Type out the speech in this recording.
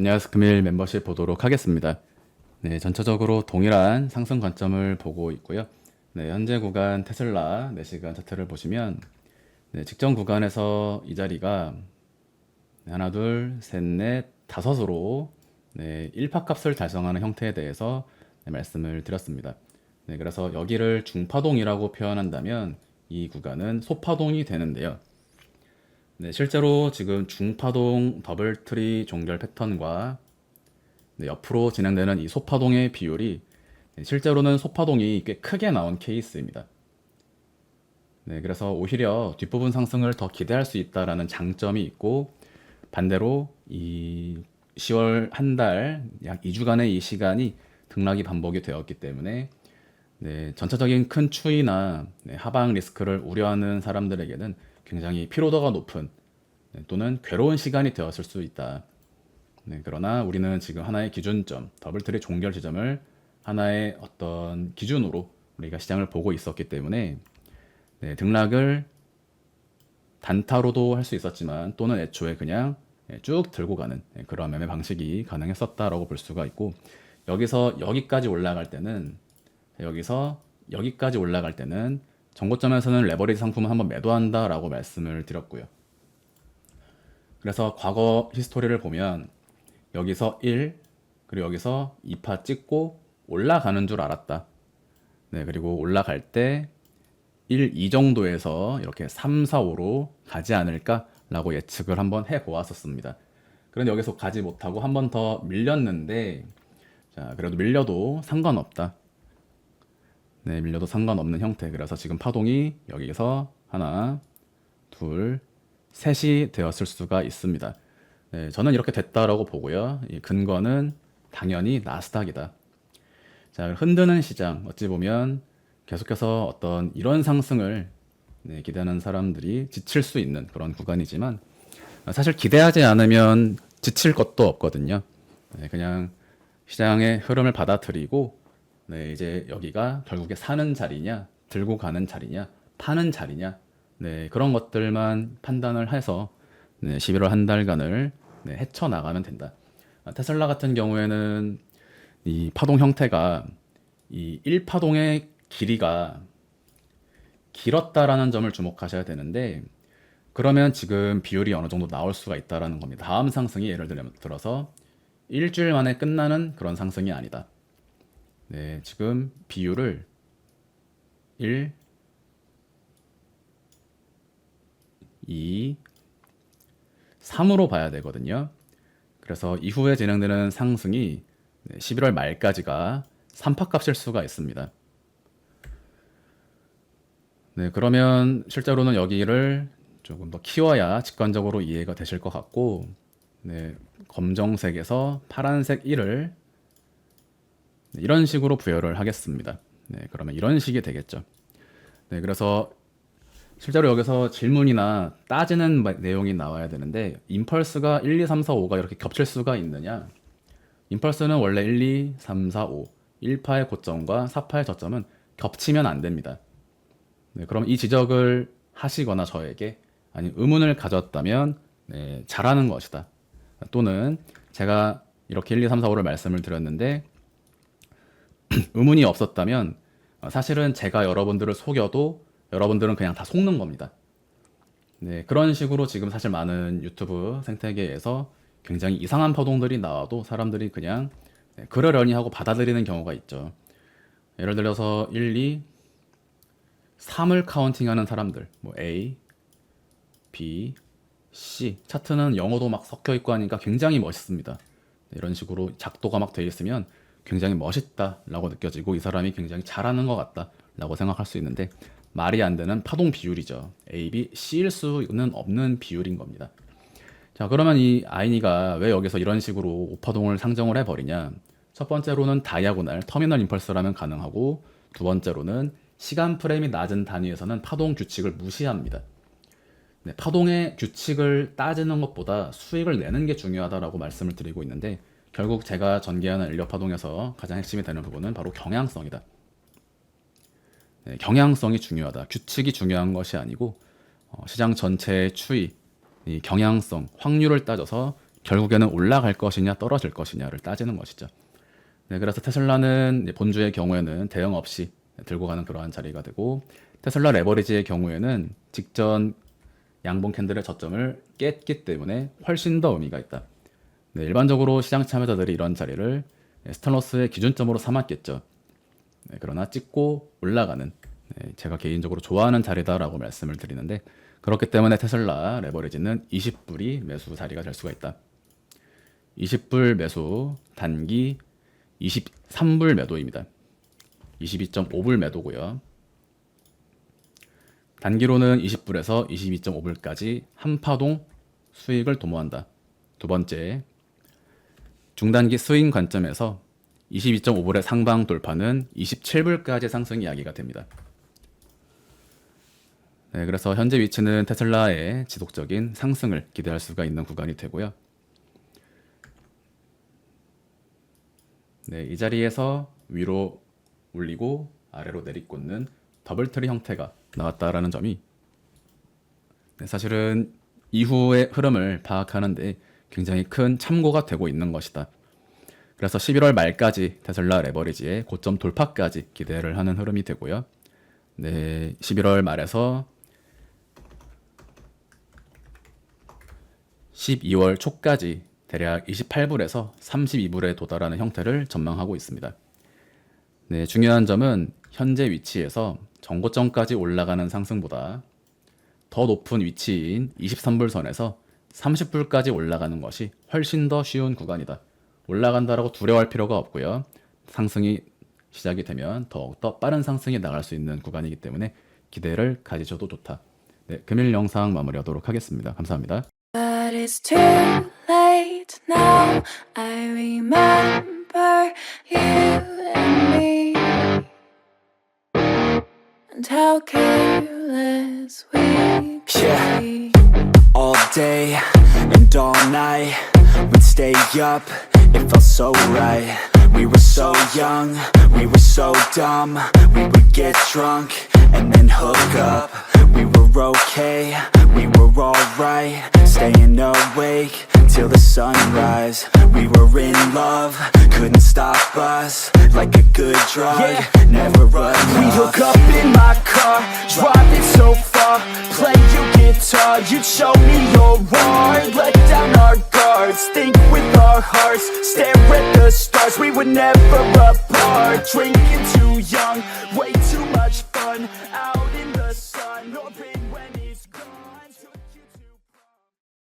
안녕하세요. 금일 멤버십 보도록 하겠습니다. 네, 전체적으로 동일한 상승 관점을 보고 있고요. 네, 현재 구간 테슬라 4시간 차트를 보시면 네, 직전 구간에서 이 자리가 하나, 둘, 셋, 넷, 다섯으로 네, 1파 값을 달성하는 형태에 대해서 네, 말씀을 드렸습니다. 네, 그래서 여기를 중파동이라고 표현한다면 이 구간은 소파동이 되는데요. 네, 실제로 지금 중파동 더블트리 종결 패턴과 네, 옆으로 진행되는 이 소파동의 비율이 네, 실제로는 소파동이 꽤 크게 나온 케이스입니다. 네, 그래서 오히려 뒷부분 상승을 더 기대할 수 있다라는 장점이 있고 반대로 이 10월 한 달, 약 2주간의 이 시간이 등락이 반복이 되었기 때문에 네, 전체적인 큰 추이나 네, 하방 리스크를 우려하는 사람들에게는 굉장히 피로도가 높은 네, 또는 괴로운 시간이 되었을 수 있다. 네, 그러나 우리는 지금 하나의 기준점, 더블트리 종결 지점을 하나의 어떤 기준으로 우리가 시장을 보고 있었기 때문에 네, 등락을 단타로도 할 수 있었지만 또는 애초에 그냥 쭉 들고 가는 그런 매매 방식이 가능했었다라고 볼 수가 있고 여기서 여기까지 올라갈 때는 여기서 여기까지 올라갈 때는 정고점에서는 레버리지 상품을 한번 매도한다라고 말씀을 드렸고요. 그래서 과거 히스토리를 보면 여기서 1, 그리고 여기서 2파 찍고 올라가는 줄 알았다. 네, 그리고 올라갈 때 1, 2 정도에서 이렇게 3, 4, 5로 가지 않을까라고 예측을 한번 해 보았었습니다. 그런데 여기서 가지 못하고 한 번 더 밀렸는데, 자, 그래도 밀려도 상관없다. 네, 밀려도 상관없는 형태. 그래서 지금 파동이 여기서 하나, 둘, 셋이 되었을 수가 있습니다. 네, 저는 이렇게 됐다라고 보고요. 이 근거는 당연히 나스닥이다. 자, 흔드는 시장 어찌 보면 계속해서 어떤 이런 상승을 네, 기대하는 사람들이 지칠 수 있는 그런 구간이지만 사실 기대하지 않으면 지칠 것도 없거든요. 네, 그냥 시장의 흐름을 받아들이고 네, 이제 여기가 결국에 사는 자리냐, 들고 가는 자리냐, 파는 자리냐, 네, 그런 것들만 판단을 해서 네, 11월 한 달간을 네, 헤쳐나가면 된다. 테슬라 같은 경우에는 이 파동 형태가 이 1파동의 길이가 길었다라는 점을 주목하셔야 되는데 그러면 지금 비율이 어느 정도 나올 수가 있다라는 겁니다. 다음 상승이 예를 들어서 일주일 만에 끝나는 그런 상승이 아니다. 네, 지금 비율을 1, 2, 3으로 봐야 되거든요. 그래서 이후에 진행되는 상승이 11월 말까지가 3파 값일 수가 있습니다. 네, 그러면 실제로는 여기를 조금 더 키워야 직관적으로 이해가 되실 것 같고, 네, 검정색에서 파란색 1을 이런 식으로 부여를 하겠습니다. 네, 그러면 이런 식이 되겠죠. 네, 그래서 실제로 여기서 질문이나 따지는 내용이 나와야 되는데, 임펄스가 1, 2, 3, 4, 5가 이렇게 겹칠 수가 있느냐? 임펄스는 원래 1, 2, 3, 4, 5, 1파의 고점과 4파의 저점은 겹치면 안 됩니다. 네, 그럼 이 지적을 하시거나 저에게 아니 의문을 가졌다면 네, 잘하는 것이다. 또는 제가 이렇게 1, 2, 3, 4, 5를 말씀을 드렸는데 의문이 없었다면 사실은 제가 여러분들을 속여도 여러분들은 그냥 다 속는 겁니다. 네, 그런 식으로 지금 사실 많은 유튜브 생태계에서 굉장히 이상한 파동들이 나와도 사람들이 그냥 네, 그러려니 하고 받아들이는 경우가 있죠. 예를 들어서 1, 2, 3을 카운팅하는 사람들, 뭐 A, B, C 차트는 영어도 막 섞여 있고 하니까 굉장히 멋있습니다. 네, 이런 식으로 작도가 막 돼 있으면 굉장히 멋있다라고 느껴지고 이 사람이 굉장히 잘하는 것 같다라고 생각할 수 있는데 말이 안 되는 파동 비율이죠. A, B, C일 수는 없는 비율인 겁니다. 자, 그러면 이 아이니가 왜 여기서 이런 식으로 오파동을 상정을 해버리냐? 첫 번째로는 다이아고날, 터미널 임펄스라면 가능하고 두 번째로는 시간 프레임이 낮은 단위에서는 파동 규칙을 무시합니다. 네, 파동의 규칙을 따지는 것보다 수익을 내는 게 중요하다라고 말씀을 드리고 있는데 결국 제가 전개하는 인력 파동에서 가장 핵심이 되는 부분은 바로 경향성이다. 네, 경향성이 중요하다. 규칙이 중요한 것이 아니고 시장 전체의 추이, 이 경향성, 확률을 따져서 결국에는 올라갈 것이냐 떨어질 것이냐를 따지는 것이죠. 네, 그래서 테슬라는 본주의 경우에는 대응 없이 들고 가는 그러한 자리가 되고, 테슬라 레버리지의 경우에는 직전 양봉 캔들의 저점을 깼기 때문에 훨씬 더 의미가 있다. 네, 일반적으로 시장 참여자들이 이런 자리를 스탑로스의 기준점으로 삼았겠죠. 네, 그러나 찍고 올라가는, 제가 개인적으로 좋아하는 자리다라고 말씀을 드리는데, 그렇기 때문에 테슬라 레버리지는 20불이 매수 자리가 될 수가 있다. 20불 매수, 단기 23불 매도입니다. 22.5불 매도고요. 단기로는 20불에서 22.5불까지 한 파동 수익을 도모한다. 두 번째, 중단기 스윙 관점에서 22.5불의 상방 돌파는 27불까지 상승 이야기가 됩니다. 네, 그래서 현재 위치는 테슬라의 지속적인 상승을 기대할 수가 있는 구간이 되고요. 네, 이 자리에서 위로 올리고 아래로 내리꽂는 더블트리 형태가 나왔다라는 점이, 네, 사실은 이후의 흐름을 파악하는데 굉장히 큰 참고가 되고 있는 것이다. 그래서 11월 말까지 테슬라 레버리지의 고점 돌파까지 기대를 하는 흐름이 되고요. 네, 11월 말에서 12월 초까지 대략 28불에서 32불에 도달하는 형태를 전망하고 있습니다. 네, 중요한 점은 현재 위치에서 전고점까지 올라가는 상승보다 더 높은 위치인 23불 선에서 30불까지 올라가는 것이 훨씬 더 쉬운 구간이다. 올라간다라고 두려워할 필요가 없고요. 상승이 시작이 되면 더욱더 빠른 상승이 나갈 수 있는 구간이기 때문에 기대를 가지셔도 좋다. 네, 금일 영상 마무리하도록 하겠습니다. 감사합니다. But it's too late now. I remember you and me, and how careless we could Yeah. be. All day and all night, we'd stay up, it felt so right. We were so young, we were so dumb. We would get drunk and then hook up. We were okay, we were alright. Staying awake till the sunrise. We were in love, couldn't stop us. Like a good drug, never enough. We hook up in my car, driving so far. Play your guitar, you'd show me your art. Let down our guards, think with our hearts. Stare at the stars, we were never apart. Drinking